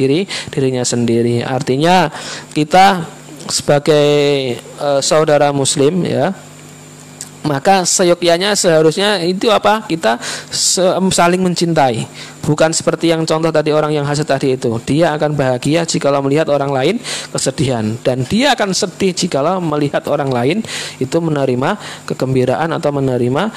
dirinya sendiri. Artinya kita sebagai saudara muslim, ya, maka seyogyanya seharusnya itu kita saling mencintai. Bukan seperti yang contoh tadi orang yang hasad tadi itu. Dia akan bahagia jikalau melihat orang lain kesedihan, dan dia akan sedih jikalau melihat orang lain itu menerima kegembiraan atau menerima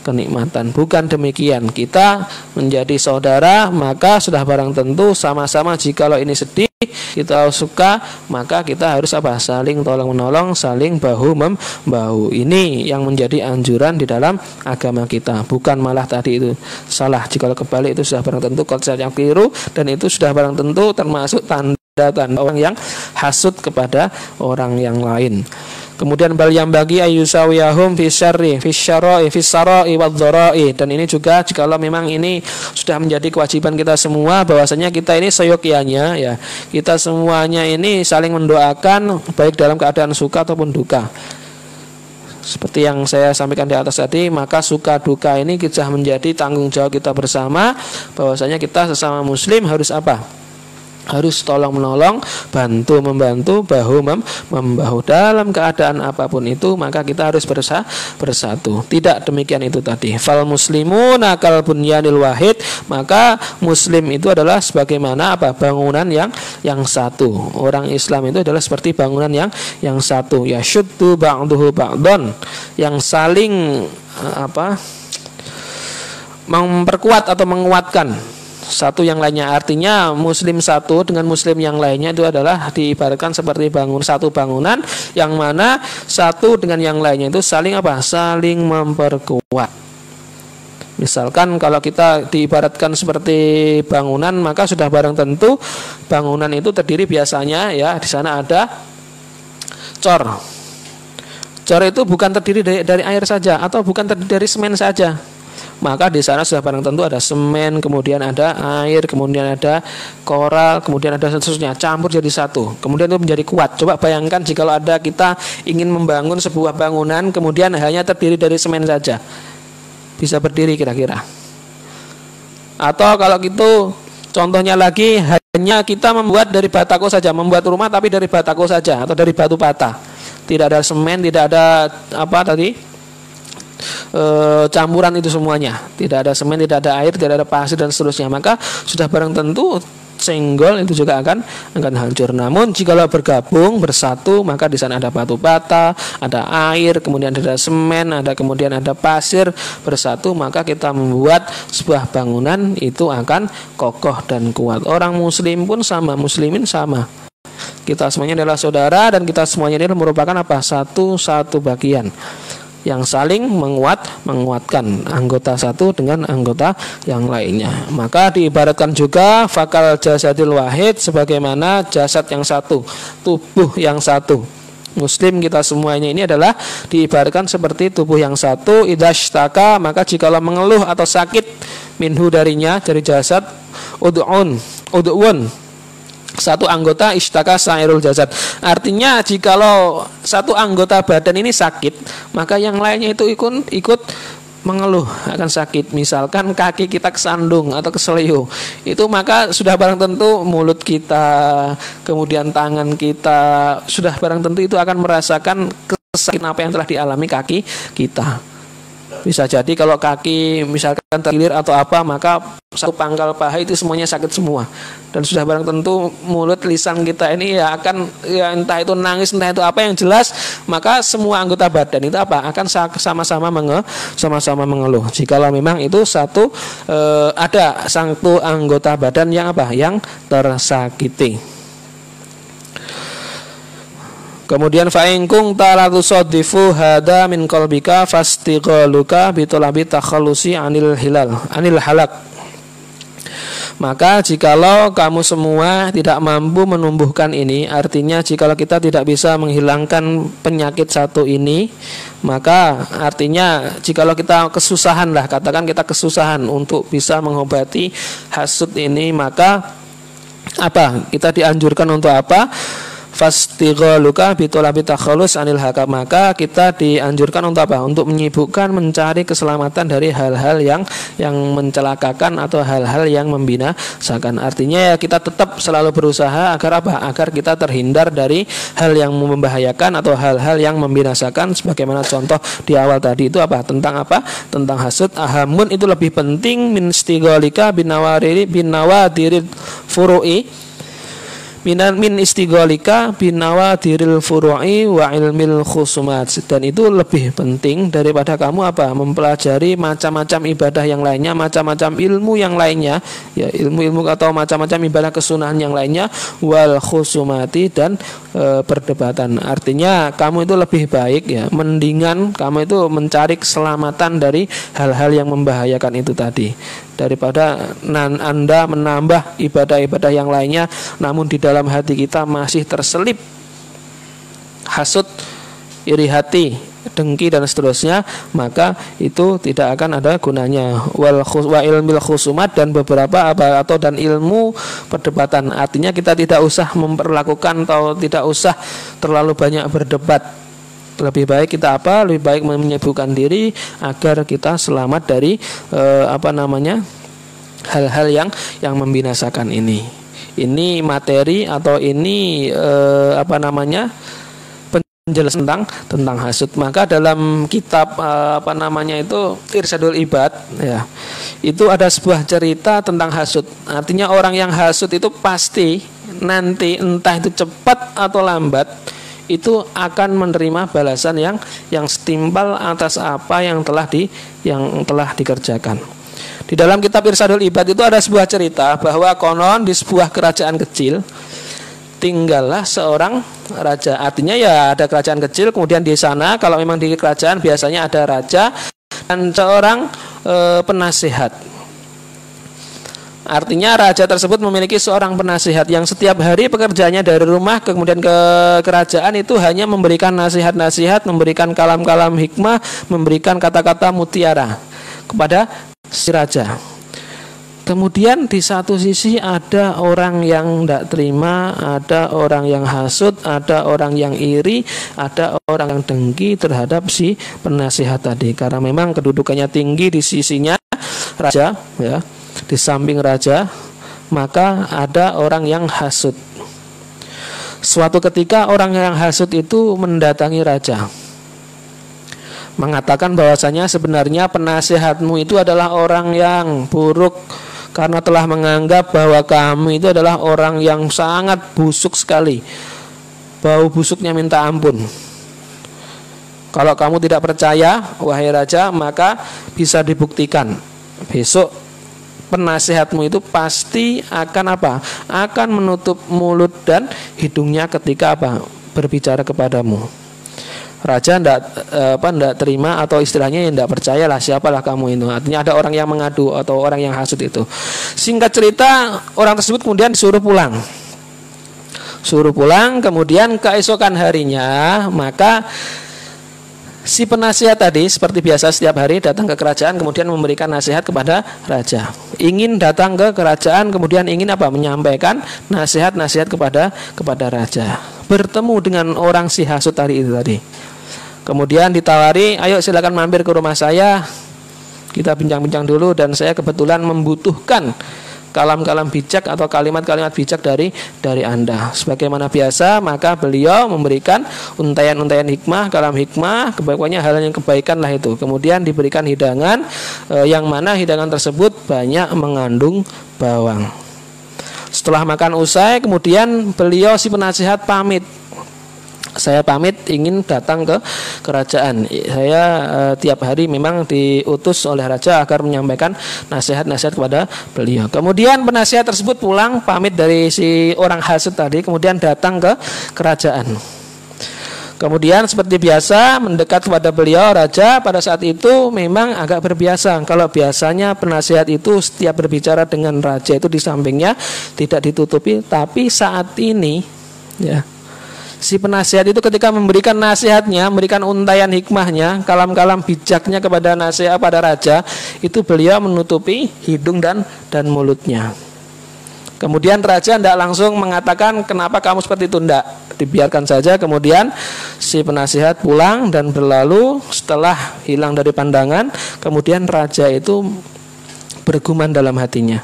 kenikmatan. Bukan demikian. Kita menjadi saudara, maka sudah barang tentu sama-sama jikalau ini sedih, kita suka, maka kita harus apa? Saling tolong menolong, saling bahu membahu. Ini yang menjadi anjuran di dalam agama kita. Bukan malah tadi itu salah. Jika kebalik itu sudah barang tentu konsep yang keliru, dan itu sudah barang tentu termasuk tanda-tanda orang yang hasud kepada orang yang lain. Kemudian bal yang bagi ayyusawiyahum fi syarri fi syara'i fi sarai wadh-dhara'i, dan ini juga jikalau memang ini sudah menjadi kewajiban kita semua, bahwasanya kita ini seyogyanya ya, kita semuanya ini saling mendoakan baik dalam keadaan suka ataupun duka. Seperti yang saya sampaikan di atas tadi, maka suka duka ini kita menjadi tanggung jawab kita bersama, bahwasanya kita sesama muslim harus apa? Harus tolong menolong, bantu membantu, bahu membahu dalam keadaan apapun itu, maka kita harus bersatu. Tidak demikian itu tadi. Fal muslimuna kal bunyanil wahid, maka muslim itu adalah sebagaimana apa? Bangunan yang satu. Orang Islam itu adalah seperti bangunan yang satu. Ya syuddu ba'duhu ba'don, yang saling memperkuat atau menguatkan satu yang lainnya. Artinya muslim satu dengan muslim yang lainnya itu adalah diibaratkan seperti satu bangunan yang mana satu dengan yang lainnya itu saling apa? Saling memperkuat. Misalkan kalau kita diibaratkan seperti bangunan, maka sudah barang tentu bangunan itu terdiri biasanya ya di sana ada cor. Cor itu bukan terdiri dari air saja atau bukan terdiri dari semen saja. Maka di sana sudah barang tentu ada semen, kemudian ada air, kemudian ada koral, kemudian ada seterusnya, campur jadi satu. Kemudian itu menjadi kuat. Coba bayangkan jika ada kita ingin membangun sebuah bangunan, kemudian hanya terdiri dari semen saja, bisa berdiri kira-kira? Atau kalau gitu, contohnya lagi, hanya kita membuat dari batako saja, membuat rumah tapi dari batako saja atau dari batu bata, tidak ada semen, tidak ada campuran itu semuanya, tidak ada semen, tidak ada air, tidak ada pasir dan seterusnya, maka sudah barang tentu senggol itu juga akan hancur. Namun jikalau bergabung bersatu, maka di sana ada batu bata, ada air, kemudian ada semen, kemudian ada pasir bersatu, maka kita membuat sebuah bangunan itu akan kokoh dan kuat. Orang muslim pun sama, muslimin sama. Kita semuanya adalah saudara, dan kita semuanya ini merupakan apa? Satu bagian yang saling menguatkan anggota satu dengan anggota yang lainnya. Maka diibaratkan juga fakal jasadil wahid, sebagaimana jasad yang satu, tubuh yang satu. Muslim kita semuanya ini adalah diibaratkan seperti tubuh yang satu. Idashtaka, maka jikalau mengeluh atau sakit minhu darinya, dari jasad, ud'un satu anggota, ishtaka sairul jasad. Artinya jikalau satu anggota badan ini sakit, maka yang lainnya itu ikut mengeluh akan sakit. Misalkan kaki kita kesandung atau keseleo, itu maka sudah barang tentu mulut kita, kemudian tangan kita, sudah barang tentu itu akan merasakan kesakitan apa yang telah dialami kaki kita. Bisa jadi kalau kaki misalkan terkilir atau apa, maka satu pangkal paha itu semuanya sakit semua. Dan sudah barang tentu mulut, lisan kita ini ya akan entah itu nangis, entah itu apa, yang jelas maka semua anggota badan itu akan sama-sama mengeluh. Jikalau memang itu ada satu anggota badan yang yang tersakiti. Kemudian fa'ingkung ta'latu sodifu hada min qalbika fastighaluka bitolabi takhalusi anil halak. Maka jikalau kamu semua tidak mampu menumbuhkan ini, artinya jikalau kita tidak bisa menghilangkan penyakit satu ini, maka artinya jikalau kita kesusahan katakan kita kesusahan untuk bisa mengobati hasud ini, maka kita dianjurkan untuk apa? Fastighaluka bitolabi takhallus anil hakam, maka kita dianjurkan untuk apa? Untuk menyibukkan mencari keselamatan dari hal-hal yang mencelakakan atau hal-hal yang membinasakan. Artinya ya kita tetap selalu berusaha agar apa? Agar kita terhindar dari hal yang membahayakan atau hal-hal yang membinasakan, sebagaimana contoh di awal tadi itu apa? Tentang apa? Tentang hasud. Ahamun itu lebih penting min istighalika binawadiril furu'i min istighalika binawadiril furu'i wa ilmil khusumat, dan itu lebih penting daripada kamu apa? Mempelajari macam-macam ibadah yang lainnya, macam-macam ilmu yang lainnya, ya ilmu-ilmu atau macam-macam ibadah kesunahan yang lainnya, wal khusumati, dan perdebatan. Artinya kamu itu lebih baik ya, mendingan kamu itu mencari keselamatan dari hal-hal yang membahayakan itu tadi, daripada Anda menambah ibadah-ibadah yang lainnya namun di dalam hati kita masih terselip hasud, iri hati, dengki dan seterusnya, maka itu tidak akan ada gunanya. Wa ilmil khusumat, dan beberapa dan ilmu perdebatan. Artinya kita tidak usah memperlakukan atau tidak usah terlalu banyak berdebat. Lebih baik kita apa? Lebih baik menyibukkan diri agar kita selamat dari hal-hal yang membinasakan ini. Ini materi atau ini penjelasan tentang hasud. Maka dalam kitab Irsyadul Ibad ya, itu ada sebuah cerita tentang hasud. Artinya orang yang hasud itu pasti nanti entah itu cepat atau lambat itu akan menerima balasan yang setimpal atas apa yang telah dikerjakan. Di dalam kitab Irsyadul Ibad itu ada sebuah cerita bahwa konon di sebuah kerajaan kecil tinggallah seorang raja. Artinya ya ada kerajaan kecil, kemudian di sana kalau memang di kerajaan biasanya ada raja dan seorang penasihat. Artinya raja tersebut memiliki seorang penasihat yang setiap hari pekerjaannya dari rumah kemudian ke kerajaan itu hanya memberikan nasihat-nasihat, memberikan kalam-kalam hikmah, memberikan kata-kata mutiara kepada si raja. Kemudian di satu sisi ada orang yang tidak terima, ada orang yang hasud, ada orang yang iri, ada orang yang dengki terhadap si penasihat tadi. Karena memang kedudukannya tinggi di sisinya raja, ya, di samping raja, maka ada orang yang hasud. Suatu ketika orang yang hasud itu mendatangi raja, mengatakan bahwasanya sebenarnya penasihatmu itu adalah orang yang buruk, karena telah menganggap bahwa kamu itu adalah orang yang sangat busuk sekali, bau busuknya minta ampun. Kalau kamu tidak percaya, wahai raja, maka bisa dibuktikan. Besok penasihatmu itu pasti akan apa? Akan menutup mulut dan hidungnya ketika berbicara kepadamu. Raja tidak terima, atau istilahnya yang tidak percayalah, siapalah kamu itu. Artinya ada orang yang mengadu atau orang yang hasud itu. Singkat cerita, orang tersebut kemudian disuruh pulang. Kemudian keesokan harinya, maka si penasihat tadi seperti biasa setiap hari datang ke kerajaan, kemudian memberikan nasihat kepada raja. Ingin datang ke kerajaan, kemudian ingin menyampaikan nasihat-nasihat kepada raja. Bertemu dengan orang si hasud tadi. Kemudian ditawari, ayo silakan mampir ke rumah saya, kita bincang-bincang dulu, dan saya kebetulan membutuhkan kalam-kalam bijak atau kalimat-kalimat bijak dari Anda. Sebagaimana biasa, maka beliau memberikan untayan-untayan hikmah, kalam hikmah, pokoknya hal yang kebaikan lah itu. Kemudian diberikan hidangan, yang mana hidangan tersebut banyak mengandung bawang. Setelah makan usai, kemudian beliau si penasihat pamit. Saya pamit ingin datang ke kerajaan. Saya tiap hari memang diutus oleh raja agar menyampaikan nasihat-nasihat kepada beliau. Kemudian penasihat tersebut pulang pamit dari si orang hasud tadi, kemudian datang ke kerajaan. Kemudian seperti biasa mendekat kepada beliau. Raja pada saat itu memang agak berbiasa. Kalau biasanya penasihat itu setiap berbicara dengan raja itu di sampingnya tidak ditutupi, tapi saat ini ya, si penasihat itu ketika memberikan nasihatnya, memberikan untayan hikmahnya, kalam-kalam bijaknya kepada nasihat pada raja, itu beliau menutupi hidung dan mulutnya. Kemudian raja tidak langsung mengatakan kenapa kamu seperti itu, tidak, dibiarkan saja. Kemudian si penasihat pulang dan berlalu. Setelah hilang dari pandangan, kemudian raja itu bergumam dalam hatinya,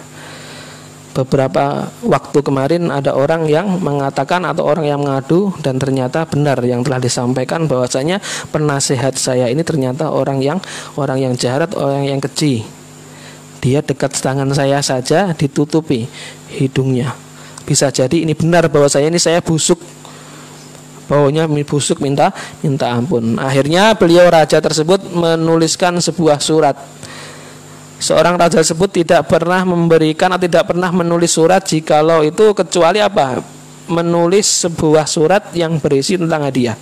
beberapa waktu kemarin ada orang yang mengatakan atau orang yang mengadu, dan ternyata benar yang telah disampaikan bahwasanya penasehat saya ini ternyata orang yang jahat, orang yang keji. Dia dekat tangan saya saja ditutupi hidungnya. Bisa jadi ini benar bahwa saya busuk. Baunya busuk, minta ampun. Akhirnya beliau raja tersebut menuliskan sebuah surat. Seorang raja tersebut tidak pernah memberikan atau tidak pernah menulis surat jikalau itu kecuali apa? Menulis sebuah surat yang berisi tentang hadiah.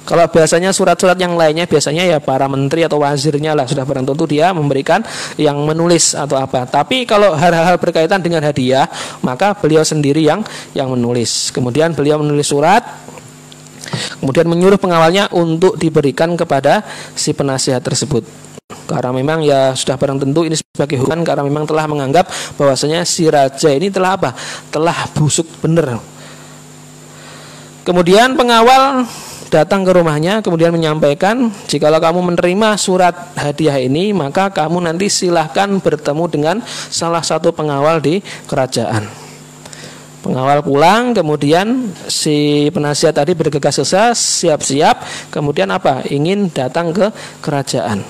Kalau biasanya surat-surat yang lainnya biasanya ya para menteri atau wazirnya lah, sudah barang tentu dia memberikan yang menulis atau apa. Tapi kalau hal-hal berkaitan dengan hadiah, maka beliau sendiri yang menulis. Kemudian beliau menulis surat, kemudian menyuruh pengawalnya untuk diberikan kepada si penasihat tersebut. Karena memang ya sudah barang tentu ini sebagai hukuman, karena memang telah menganggap bahwasanya si raja ini telah apa? Telah busuk benar. Kemudian pengawal datang ke rumahnya, kemudian menyampaikan, jikalau kamu menerima surat hadiah ini, maka kamu nanti silahkan bertemu dengan salah satu pengawal di kerajaan. Pengawal pulang, kemudian si penasihat tadi bergegas-gegas, siap-siap, kemudian apa? Ingin datang ke kerajaan.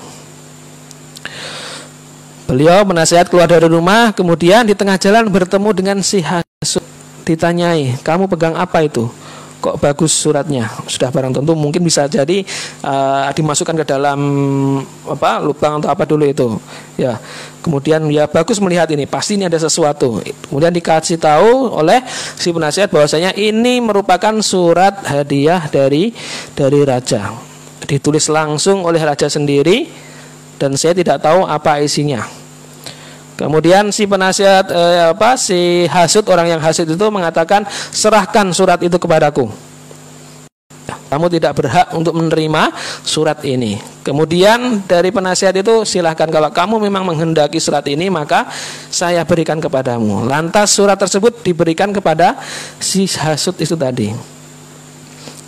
Beliau penasihat keluar dari rumah, kemudian di tengah jalan bertemu dengan si hasud. Ditanyai, kamu pegang apa itu? Kok bagus suratnya? Sudah barang tentu mungkin bisa jadi dimasukkan ke dalam lubang atau apa dulu itu. Ya, kemudian ya bagus melihat ini, pasti ini ada sesuatu. Kemudian dikasih tahu oleh si penasihat bahwasanya ini merupakan surat hadiah dari si ditulis langsung oleh raja sendiri, dan saya tidak tahu apa isinya. Kemudian si penasihat si hasud, orang yang hasud itu mengatakan, serahkan surat itu kepadaku. Kamu tidak berhak untuk menerima surat ini. Kemudian dari penasihat itu, silahkan, kalau kamu memang menghendaki surat ini, maka saya berikan kepadamu. Lantas surat tersebut diberikan kepada si hasud itu tadi.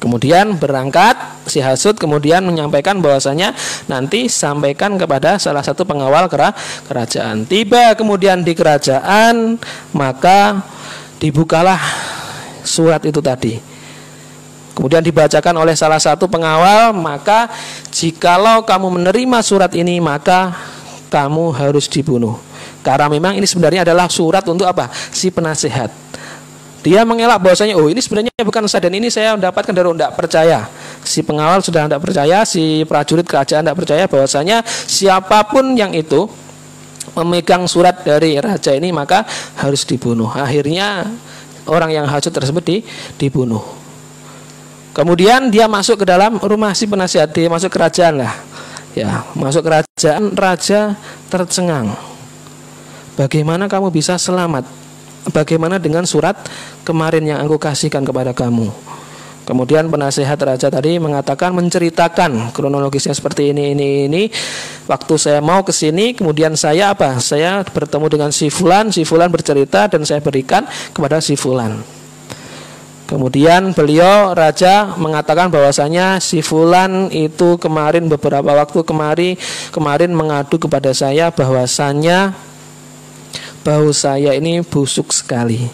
Kemudian berangkat si hasud, kemudian menyampaikan bahwasanya nanti sampaikan kepada salah satu pengawal kerajaan. Tiba kemudian di kerajaan, maka dibukalah surat itu tadi. Kemudian dibacakan oleh salah satu pengawal, maka jikalau kamu menerima surat ini, maka kamu harus dibunuh. Karena memang ini sebenarnya adalah surat untuk apa? Si penasihat. Dia mengelak bahwasanya ini sebenarnya bukan saya, dan ini saya mendapatkan dari tidak percaya. Si pengawal sudah tidak percaya, si prajurit kerajaan tidak percaya bahwasanya siapapun yang itu memegang surat dari raja ini maka harus dibunuh. Akhirnya orang yang hasud tersebut dibunuh. Kemudian dia masuk ke dalam rumah si penasihat, dia masuk kerajaan lah. Ya, masuk kerajaan, raja tercengang. Bagaimana kamu bisa selamat? Bagaimana dengan surat kemarin yang aku kasihkan kepada kamu? Kemudian penasehat raja tadi mengatakan, menceritakan kronologisnya seperti ini. Waktu saya mau ke sini, kemudian saya bertemu dengan si fulan bercerita dan saya berikan kepada si fulan. Kemudian beliau raja mengatakan bahwasanya si fulan itu kemarin beberapa waktu kemarin mengadu kepada saya bahwasanya bau saya ini busuk sekali.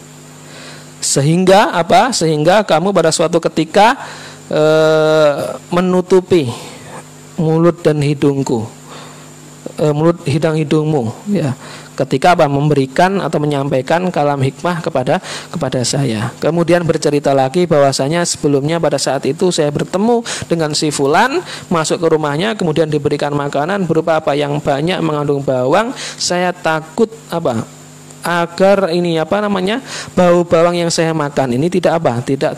Sehingga kamu pada suatu ketika menutupi mulut dan hidungku, hidungmu, ya. Ketika memberikan atau menyampaikan kalam hikmah kepada saya. Kemudian bercerita lagi bahwasanya sebelumnya pada saat itu saya bertemu dengan si fulan, masuk ke rumahnya, kemudian diberikan makanan berupa yang banyak mengandung bawang. Saya takut agar bau bawang yang saya makan ini tidak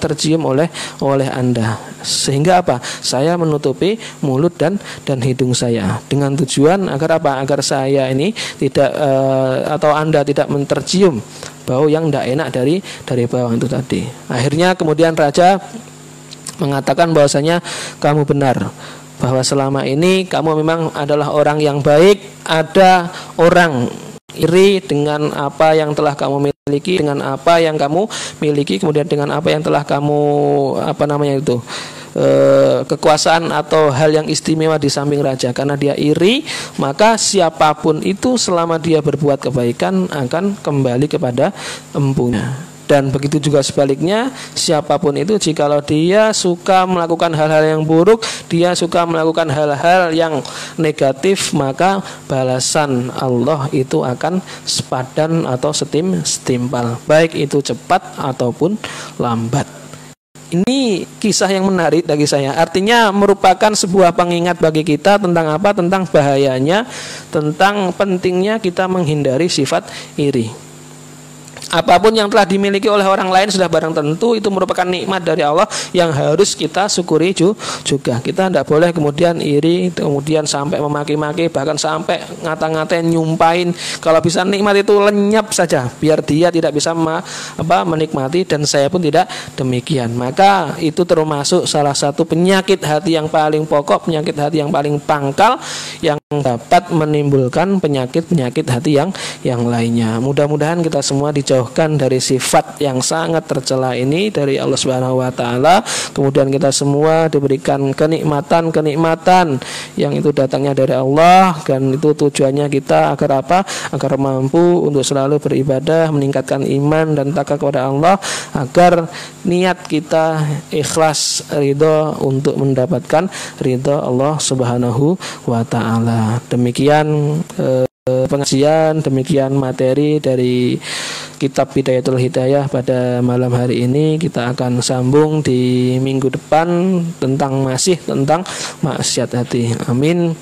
tercium oleh Anda, sehingga saya menutupi mulut dan hidung saya dengan tujuan agar agar saya ini tidak atau Anda tidak tercium bau yang tidak enak dari bawang itu tadi. Akhirnya kemudian raja mengatakan bahwasanya kamu benar, bahwa selama ini kamu memang adalah orang yang baik. Ada orang iri dengan apa yang telah kamu miliki, dengan apa yang kamu miliki, kemudian dengan apa yang telah kamu kekuasaan atau hal yang istimewa di samping raja. Karena dia iri, maka siapapun itu selama dia berbuat kebaikan akan kembali kepada empunya. Dan begitu juga sebaliknya, siapapun itu jikalau dia suka melakukan hal-hal yang buruk, dia suka melakukan hal-hal yang negatif, maka balasan Allah itu akan sepadan atau setimpal, baik itu cepat ataupun lambat. Ini kisah yang menarik bagi saya. Artinya merupakan sebuah pengingat bagi kita tentang apa? Tentang bahayanya, tentang pentingnya kita menghindari sifat iri. Apapun yang telah dimiliki oleh orang lain sudah barang tentu itu merupakan nikmat dari Allah yang harus kita syukuri juga. Kita tidak boleh kemudian iri, kemudian sampai memaki-maki, bahkan sampai ngata-ngatain, nyumpain. Kalau bisa nikmat itu lenyap saja, biar dia tidak bisa menikmati, dan saya pun tidak demikian. Maka itu termasuk salah satu penyakit hati yang paling pokok, penyakit hati yang paling pangkal, yang dapat menimbulkan penyakit-penyakit hati yang lainnya. Mudah-mudahan kita semua dijauhkan dari sifat yang sangat tercela ini dari Allah Subhanahu wa taala. Kemudian kita semua diberikan kenikmatan yang itu datangnya dari Allah, dan itu tujuannya kita agar apa? Agar mampu untuk selalu beribadah, meningkatkan iman dan takwa kepada Allah, agar niat kita ikhlas ridho untuk mendapatkan ridho Allah Subhanahu wa taala. Demikian pengajian, demikian materi dari kitab Bidayatul Hidayah pada malam hari ini. Kita akan sambung di minggu depan tentang maksiat hati. Amin.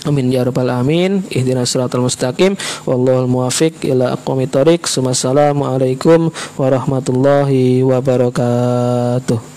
Amin ya rabbal alamin. Ihdinas siratal mustaqim. Wallahul muwaffiq ila aqwamit thoriq. Wassalamualaikum warahmatullahi wabarakatuh.